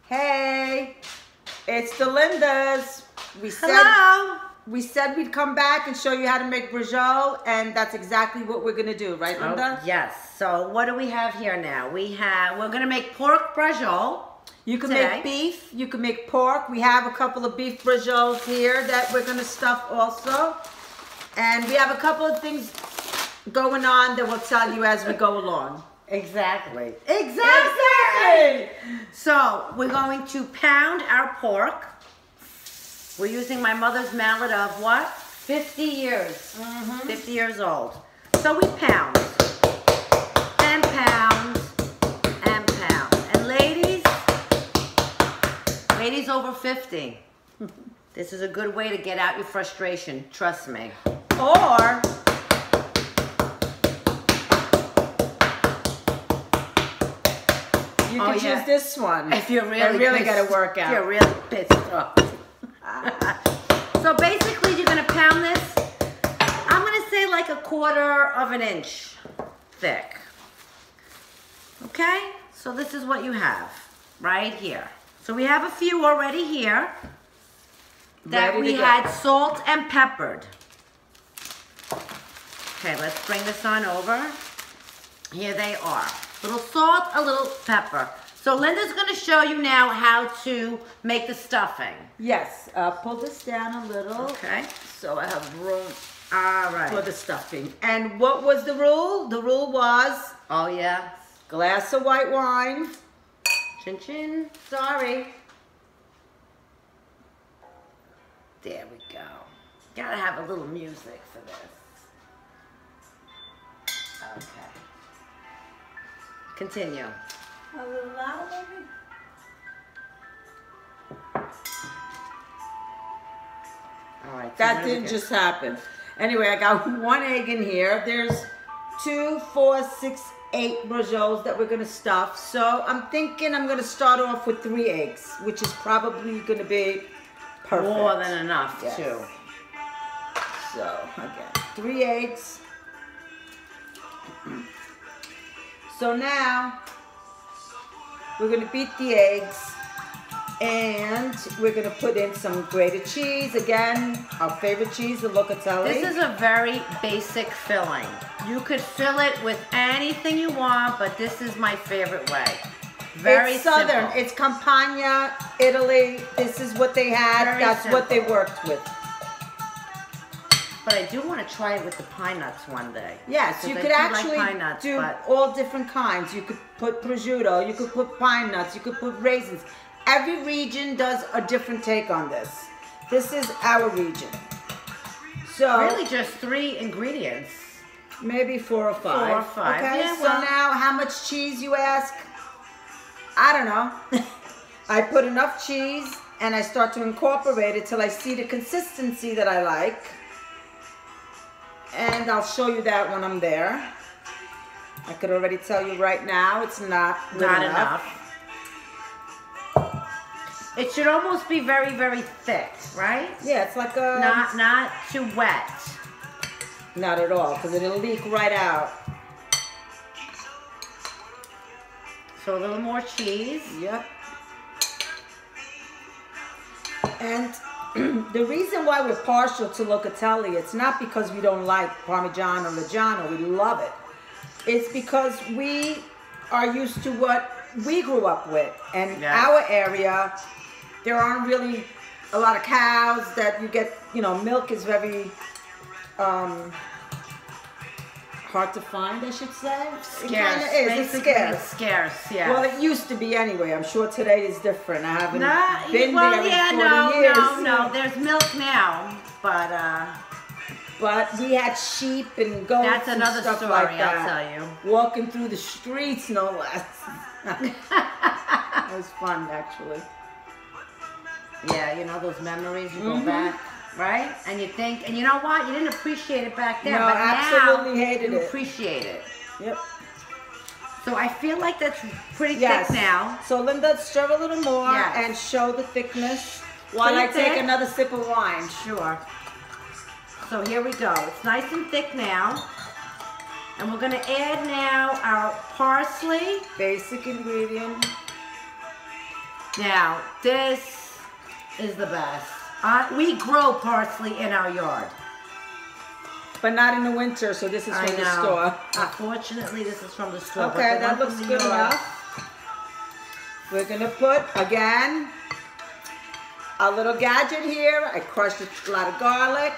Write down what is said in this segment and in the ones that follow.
Hey, it's the Lindas. Hello. We said we'd come back and show you how to make braciole, and that's exactly what we're gonna do, right, Linda? Oh, yes. So what do we have here now? We're gonna make pork braciole. You can make beef, you can make pork. We have a couple of beef bracioles here that we're gonna stuff also. And we have a couple of things going on that we'll tell you as we go along. Exactly. So we're going to pound our pork. We're using my mother's mallet of what? 50 years. 50 years old. So we pound and pound and pound. And ladies over 50, this is a good way to get out your frustration. Trust me. Or you can choose this one. If you're really got to work out. If you're really pissed off. So basically you're going to pound this, I'm going to say like 1/4 of an inch thick. Okay? So this is what you have right here. So we have a few already here that we had salt and peppered. Okay, let's bring this on over. Here they are. A little salt, a little pepper. So Linda's going to show you now how to make the stuffing. Yes, pull this down a little. Okay. So I have room for the stuffing. And what was the rule? The rule was... Oh, yeah. Glass of white wine. Chin chin. Sorry. There we go. Gotta have a little music for this. Okay. Continue. A little louder, maybe? All right. So that didn't just happen. Anyway, I got 1 egg in here. There's 2, 4, 6, 8 bracioles that we're going to stuff. So I'm thinking I'm going to start off with 3 eggs, which is probably going to be perfect. More than enough, too. So, again, 3 eggs. So now, we're going to beat the eggs, and we're going to put in some grated cheese. Again, our favorite cheese, the Locatelli. This is a very basic filling. You could fill it with anything you want, but this is my favorite way. Very southern. simple. It's Campania, Italy. This is what they had. That's what they worked with. But I do want to try it with the pine nuts one day. Yes, you could actually do all different kinds. You could put prosciutto, you could put pine nuts, you could put raisins. Every region does a different take on this. This is our region. So really just 3 ingredients. Maybe 4 or 5. 4 or 5. Okay, yeah, so now how much cheese, you ask? I don't know. I put enough cheese and I start to incorporate it till I see the consistency that I like. And I'll show you that when I'm there. I could already tell you right now it's not enough. It should almost be very, very thick, right? Yeah, it's like a... Not too wet. Not at all, because it'll leak right out. So a little more cheese. Yep. And the reason why we're partial to Locatelli, it's not because we don't like Parmigiano or Reggiano. We love it. It's because we are used to what we grew up with. And our area, there aren't really a lot of cows that you get, you know, milk is very hard to find, I should say. Scarce. It kind of is. It's scarce. It's scarce, yeah. Well, it used to be anyway. I'm sure today is different. I haven't been there in 40 years. No. There's milk now, but we had sheep and goats. That's another and stuff story, like that. I'll tell you. Walking through the streets, no less. It was fun, actually. Yeah, you know those memories. You go back. Right? And you think, and you know what? You didn't appreciate it back then, but absolutely now hated you it. appreciate it. Yep. So I feel like that's pretty thick now. So Linda, stir a little more and show the thickness while I take another sip of wine. Sure. So here we go. It's nice and thick now. And we're going to add now our parsley. Basic ingredient. Now, this is the best. We grow parsley in our yard. But not in the winter, so this is from the store. Unfortunately, this is from the store. Okay, that looks good enough. We're going to put, again, a little gadget here. I crushed a lot of garlic.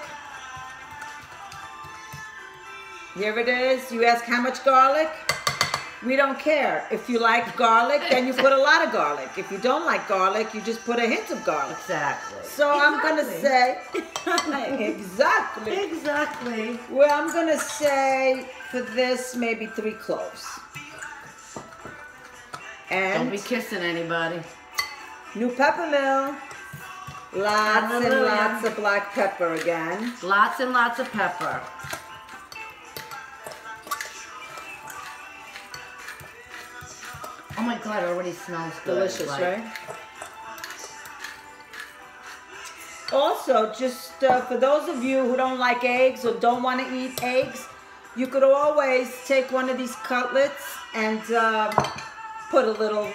Here it is. You ask how much garlic? We don't care. If you like garlic, then you put a lot of garlic. If you don't like garlic, you just put a hint of garlic. Exactly. So I'm going to say, exactly. Exactly. Well, I'm going to say for this, maybe 3 cloves. And don't be kissing anybody. New pepper mill. Lots and lots of black pepper again. Lots and lots of pepper. Oh my God, it already smells good. Delicious, right? Also, just for those of you who don't like eggs or don't want to eat eggs, you could always take one of these cutlets and put a little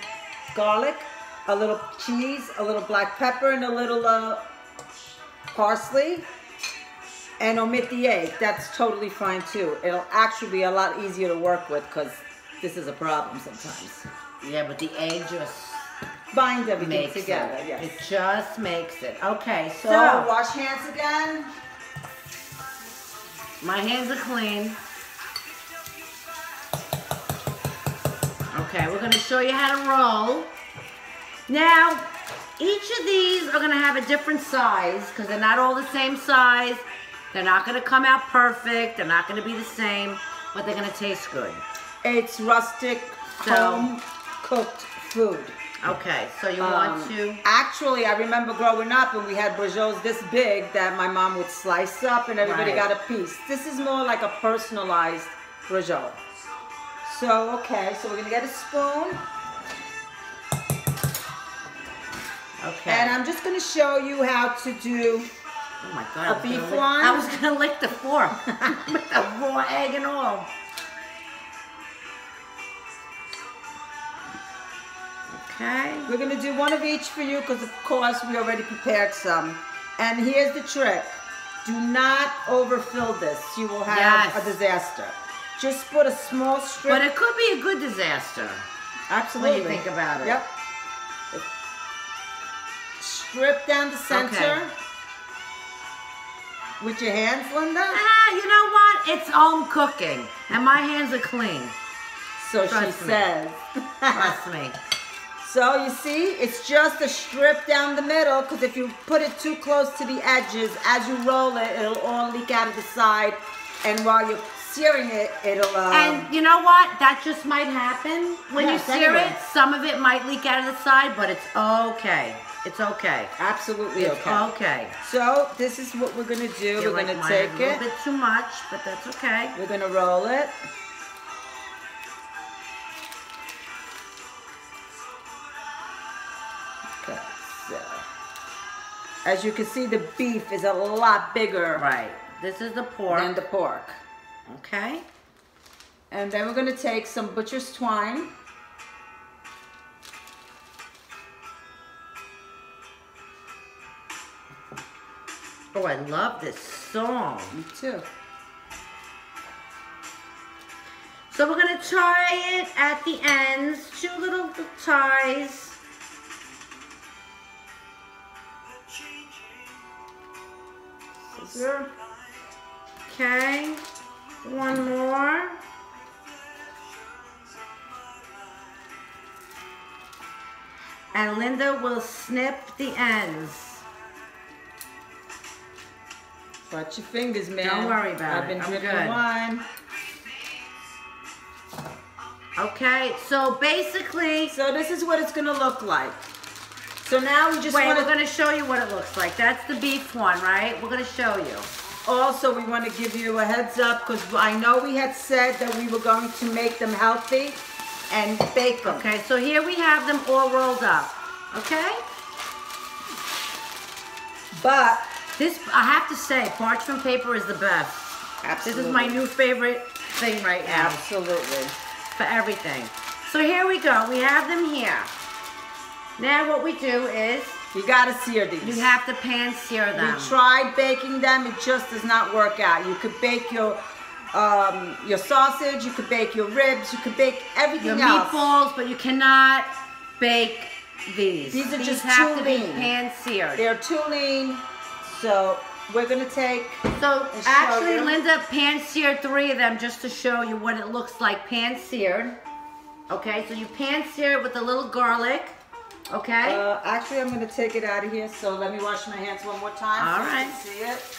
garlic, a little cheese, a little black pepper, and a little parsley, and omit the egg. That's totally fine too. It'll actually be a lot easier to work with because this is a problem sometimes. Yeah, but the egg just bind everything together. It. Yes. It just makes it. Okay, so wash hands again. My hands are clean. Okay, we're going to show you how to roll. Now, each of these are going to have a different size because they're not all the same size. They're not going to come out perfect. They're not going to be the same, but they're going to taste good. It's rustic, home-cooked food. Okay, so you want to... Actually, I remember growing up and we had bracioles this big that my mom would slice up and everybody got a piece. This is more like a personalized braciole. So, okay, so we're going to get a spoon. Okay. And I'm just going to show you how to do oh my God, a beef one. I was going to lick the fork with the raw egg and all. Okay. We're going to do one of each for you because, of course, we already prepared some. And here's the trick. Do not overfill this. You will have a disaster. Just put a small strip. But it could be a good disaster. Absolutely. When you think about it. Yep. Strip down the center. Okay. With your hands, Linda? You know what? It's home cooking. And my hands are clean. So she says. Trust me. So you see, it's just a strip down the middle because if you put it too close to the edges, as you roll it, it'll all leak out of the side. And while you're searing it, it'll... and you know what? That just might happen. When you sear it, some of it might leak out of the side, but it's okay. It's okay. Absolutely okay. Okay. So this is what we're going to do. We're going to take it. A little bit too much, but that's okay. We're going to roll it. Okay, so as you can see, the beef is a lot bigger. Right. This is the pork. Than the pork. Okay. And then we're going to take some butcher's twine. Oh, I love this song. Me too. So we're going to tie it at the ends. 2 little ties. Scissor. Okay. 1 more. And Linda will snip the ends. Watch your fingers, man. Don't worry about I've been it. drinking good. wine. Okay, so basically... So this is what it's going to look like. So now we just Wait, want we're going to show you what it looks like. That's the beef one, right? We're going to show you. Also, we want to give you a heads up because I know we had said that we were going to make them healthy and bake them. Okay, so here we have them all rolled up. Okay? But this, I have to say, parchment paper is the best. absolutely. This is my new favorite thing right now. Absolutely. For everything. So here we go. We have them here. Now what we do is You gotta sear these. you have to pan sear them. We tried baking them, it just does not work out. You could bake your sausage, you could bake your ribs, you could bake everything Your else. meatballs, but you cannot bake these. These are just have too to be lean. pan seared. They're too lean, so we're gonna take. So and show actually, you. Linda pan seared 3 of them just to show you what it looks like pan seared. Okay, so you pan sear it with a little garlic. Okay. Actually, I'm gonna take it out of here. So let me wash my hands one more time. All so right. you can see it.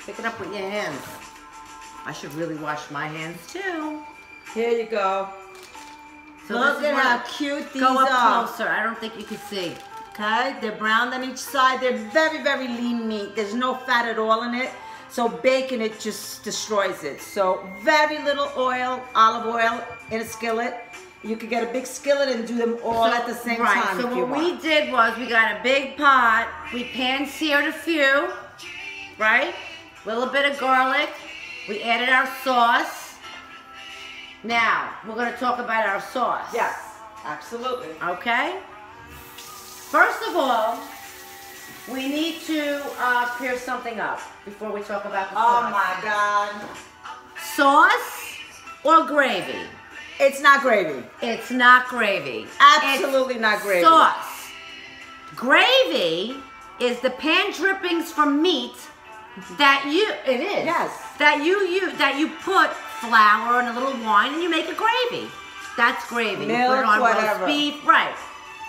Pick it up with your hands. I should really wash my hands too. Here you go. So Look this at is how what- cute these Go up are. closer. I don't think you can see. Okay, they're browned on each side. They're very, very lean meat. There's no fat at all in it. So baking it just destroys it. So very little oil, olive oil in a skillet. You could get a big skillet and do them all at the same time. So if you what we want. did was we got a big pot. We pan seared a few, right? Little bit of garlic. We added our sauce. Now we're gonna talk about our sauce. Yes, absolutely. Okay. First of all, we need to clear something up before we talk about the sauce. Oh my God. Sauce or gravy? It's not gravy. It's not gravy. Absolutely It's not gravy. Sauce. Gravy is the pan drippings from meat that it is. Yes. That you put flour and a little wine and you make a gravy. That's gravy. You put it Milk, on whatever. roast beef, right.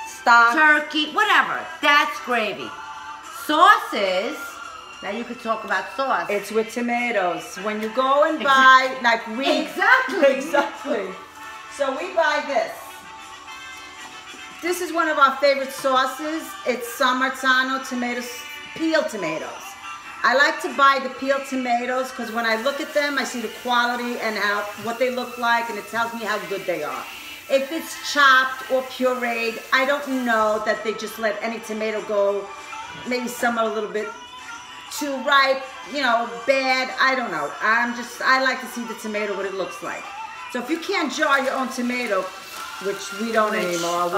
Stock. Turkey, whatever. That's gravy. Sauces, now you could talk about sauce. It's with tomatoes. When you go and buy, like we Exactly. exactly. So we buy this. This is one of our favorite sauces. It's San Marzano tomatoes, peeled tomatoes. I like to buy the peeled tomatoes because when I look at them, I see the quality and what they look like, and it tells me how good they are. If it's chopped or pureed, I don't know that they just let any tomato go. Maybe some are a little bit too ripe, bad. I don't know. I like to see the tomato, what it looks like. So if you can't jar your own tomato, which we don't anymore.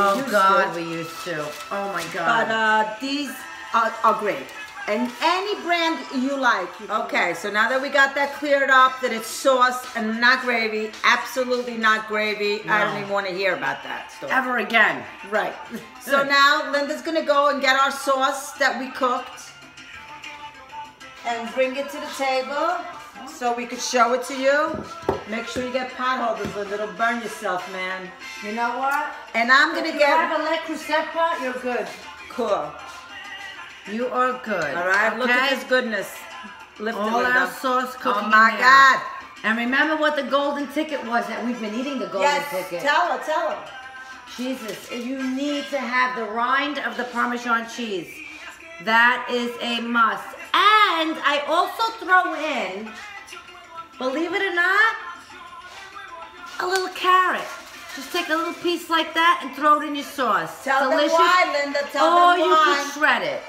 We used to. Oh my God. But these are great. And any brand you like. Okay, so now that we got that cleared up, that it's sauce and not gravy, absolutely not gravy. No. I don't even want to hear about that story. Ever again. Right. So now Linda's gonna go and get our sauce that we cooked and bring it to the table so we could show it to you. Make sure you get pot holders, Linda. It'll burn yourself, man. You know what? And I'm gonna If you get have a Le Creuset pot, you're good. cool. You are good. All right, look at okay? this goodness. Lift it, All Linda. our sauce cooking Oh my in there. God. And remember what the golden ticket was that we've been eating the golden Yes, ticket. tell her. Jesus, you need to have the rind of the Parmesan cheese. That is a must. And I also throw in, believe it or not, a little carrot. Just take a little piece like that and throw it in your sauce. Tell Delicious. them why, Linda. Tell Or them you why. can shred it.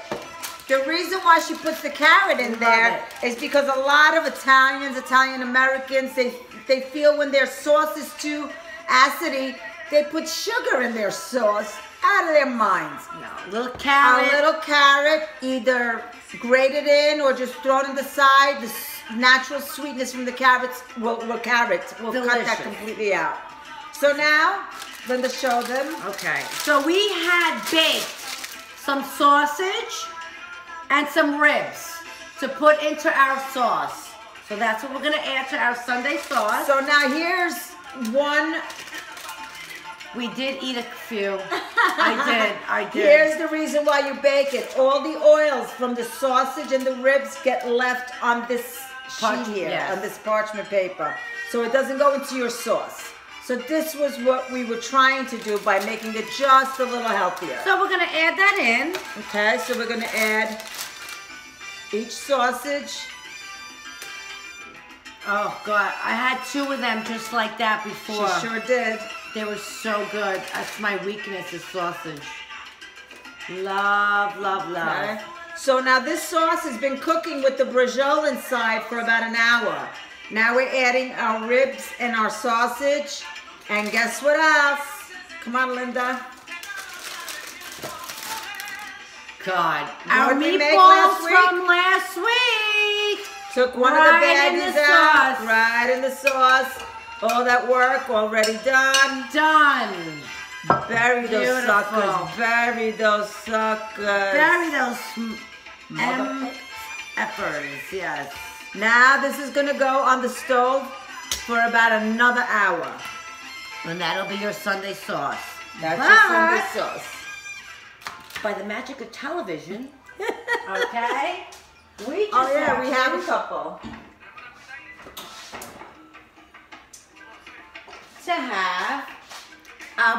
The reason why she puts the carrot in there is because a lot of Italian Americans, they feel when their sauce is too acidy, they put sugar in their sauce. Out of their minds. No, little carrot. A little carrot, either grated in or just thrown in the side. The natural sweetness from the carrots will cut that completely out. So now, Linda, show them. Okay, so we had baked some sausage and some ribs to put into our sauce. So that's what we're gonna add to our Sunday sauce. So now here's one. We did eat a few. I did. Here's the reason why you bake it. All the oils from the sausage and the ribs get left on this sheet here, yes. on this parchment paper. So it doesn't go into your sauce. So this was what we were trying to do by making it just a little healthier. So we're gonna add that in. Okay, so we're gonna add each sausage. Oh God, I had 2 of them just like that before. She sure did. They were so good. That's my weakness is sausage. Love, love, love. Okay. So now this sauce has been cooking with the Braciole inside for about an hour. Now we're adding our ribs and our sausage. And guess what else? Come on, Linda. God. What Our did we make meatballs last week? from last week. Took one of the Right in baggies the out. sauce. Right in the sauce. All that work already done. Done. Bury those Beautiful. suckers. Bury those suckers. Bury those Mother- peppers, yes. Now this is gonna go on the stove for about another hour. And that'll be your Sunday sauce. That's But your Sunday sauce. by the magic of television, okay? We just Oh yeah, we have a couple. to have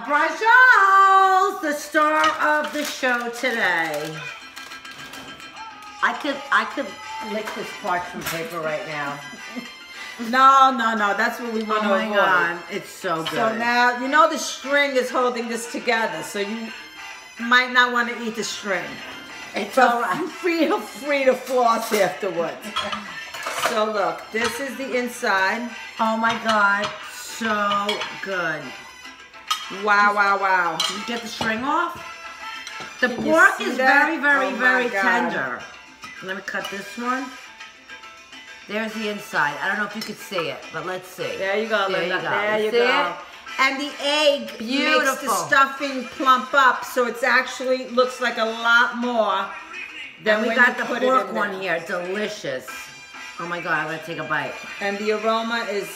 Braciole, the star of the show today. I could lick this parchment paper right now. No, that's what we Oh want to my avoid. God, it's so good. So now, you know the string is holding this together, so you might not want to eat the string. It's But all right. feel free to floss afterwards. So look, this is the inside. Oh my God, so good. Wow. You get the string off? The Can you pork see is that? very, very, Oh my very God. tender. Let me cut this one. There's the inside. I don't know if you could see it, but let's see. There you go, There Linda. you go. There you See go. it? And the egg makes the Beautiful. stuffing plump up, so it's actually looks like a lot more than And we when got you the put it pork in one there. here. Delicious. Oh my God, I'm gonna take a bite. And the aroma is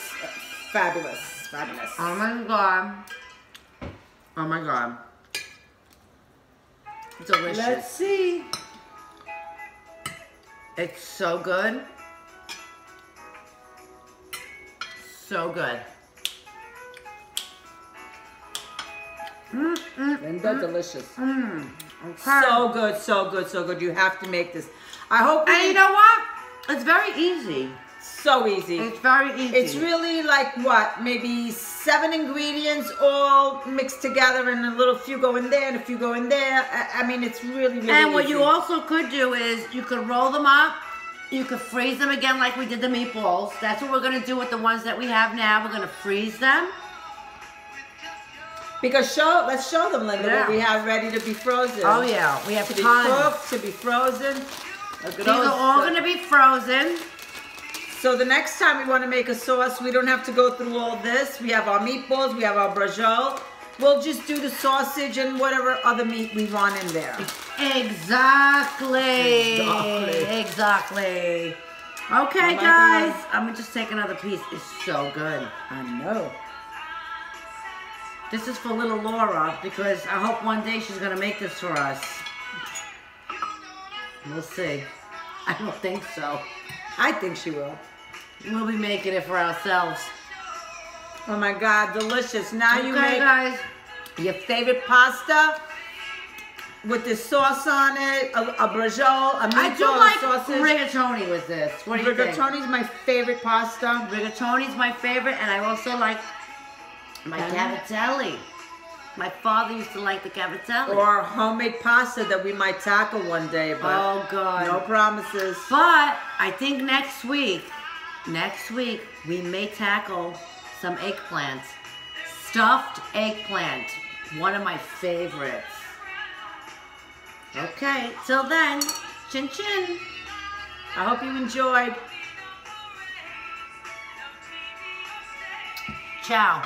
fabulous. Fabulous. Oh my God. Oh my God. Delicious. Let's see. It's so good. So good. Linda, delicious. Okay. So good, so good, so good. You have to make this. I hope And you know what? It's very easy. so easy. It's very easy. It's really like what? Maybe 7 ingredients all mixed together and a little few go in there and a few go in there. I mean, it's really, really And what easy. you also could do is you could roll them up. You could freeze them again like we did the meatballs. That's what we're going to do with the ones that we have now. We're going to freeze them. Because let's show them, Linda, Yeah. what we have ready to be frozen. Oh, yeah. We have To be tons. cooked, to be frozen. Look at These those. are all going to be frozen. So the next time we want to make a sauce, we don't have to go through all this. We have our meatballs, we have our braciole. We'll just do the sausage and whatever other meat we want in there. Exactly. Oh Okay, my guys. God. I'm going to just take another piece. It's so good. I know. This is for little Laura because I hope one day she's going to make this for us. We'll see. I don't think so. I think she will. We'll be making it for ourselves. Oh my God, delicious. Now you Okay, make guys. your favorite pasta with the sauce on it, a braciole, a I do meatball, like sausage. rigatoni with this. What do you think? Rigatoni's my favorite pasta. Rigatoni's my favorite, and I also like my cavatelli. My father used to like the cavatelli. Or homemade pasta that we might tackle one day, but Oh, God. no promises. But I think next week, we may tackle some eggplant. Stuffed eggplant. One of my favorites. Okay, till then, chin chin. I hope you enjoyed. Ciao.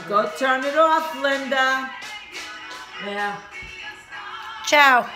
Go turn it off, Linda. Yeah. Ciao.